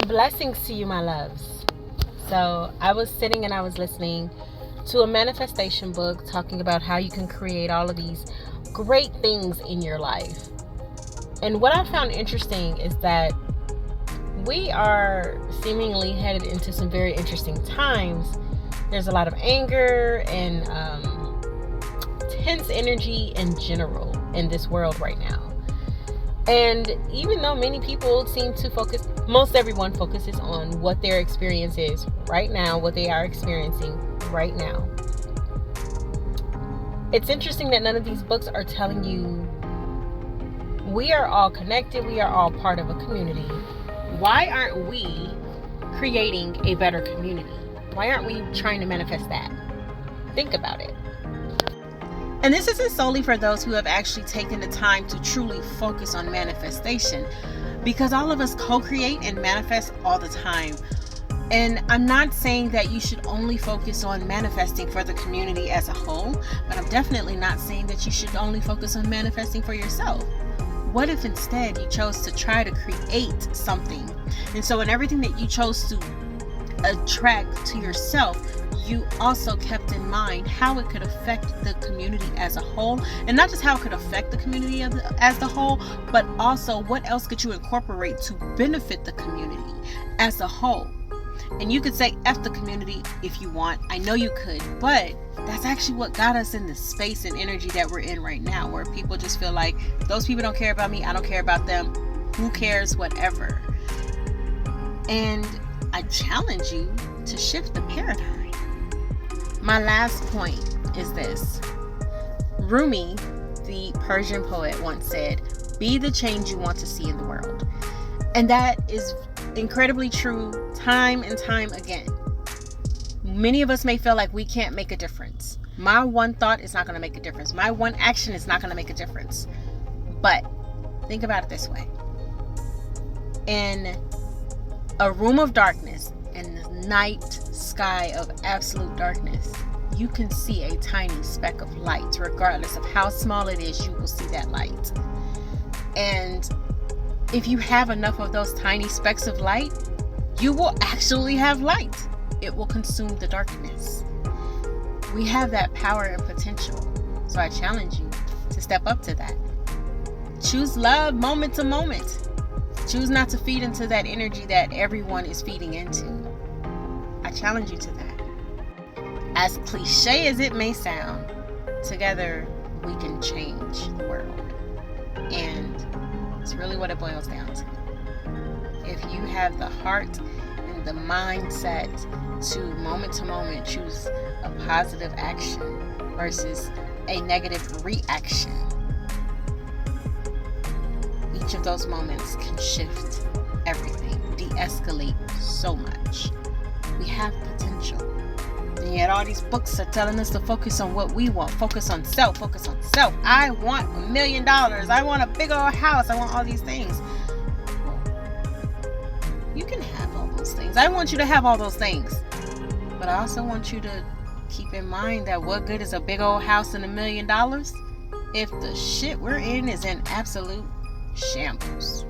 Blessings to you, my loves. So I was sitting and I was listening to a manifestation book talking about how you can create all of these great things in your life. And what I found interesting is that we are seemingly headed into some very interesting times. There's a lot of anger and tense energy in general in this world right now. And even though many people seem to focus, most everyone focuses on what their experience is right now, what they are experiencing right now. It's interesting that none of these books are telling you we are all connected, we are all part of a community. Why aren't we creating a better community? Why aren't we trying to manifest that? Think about it. And this isn't solely for those who have actually taken the time to truly focus on manifestation, because all of us co-create and manifest all the time. And I'm not saying that you should only focus on manifesting for the community as a whole, but I'm definitely not saying that you should only focus on manifesting for yourself. What if instead you chose to try to create something? And so in everything that you chose to attract to yourself, you also kept in mind how it could affect the community as a whole, and not just how it could affect the community as the whole, but also what else could you incorporate to benefit the community as a whole. And you could say F the community if you want. I know you could, but that's actually what got us in the space and energy that we're in right now, where people just feel like those people don't care about me, I don't care about them, who cares, whatever. And I challenge you to shift the paradigm. My last point is this. Rumi, the Persian poet, once said, "Be the change you want to see in the world." And that is incredibly true time and time again. Many of us may feel like we can't make a difference. My one thought is not going to make a difference. My one action is not going to make a difference. But think about it this way. In a room of darkness, in the night sky of absolute darkness, you can see a tiny speck of light. Regardless of how small it is, you will see that light. And if you have enough of those tiny specks of light, you will actually have light. It will consume the darkness. We have that power and potential. So I challenge you to step up to that. Choose love moment to moment. Choose not to feed into that energy that everyone is feeding into. I challenge you to that. As cliche as it may sound, together we can change the world. And it's really what it boils down to. If you have the heart and the mindset to moment choose a positive action versus a negative reaction, each of those moments can shift everything, de-escalate so much. We have potential. And yet all these books are telling us to focus on what we want. Focus on self. I want $1 million. I want a big old house. I want all these things. You can have all those things. I want you to have all those things. But I also want you to keep in mind that what good is a big old house and $1 million if the shit we're in is in absolute shambles?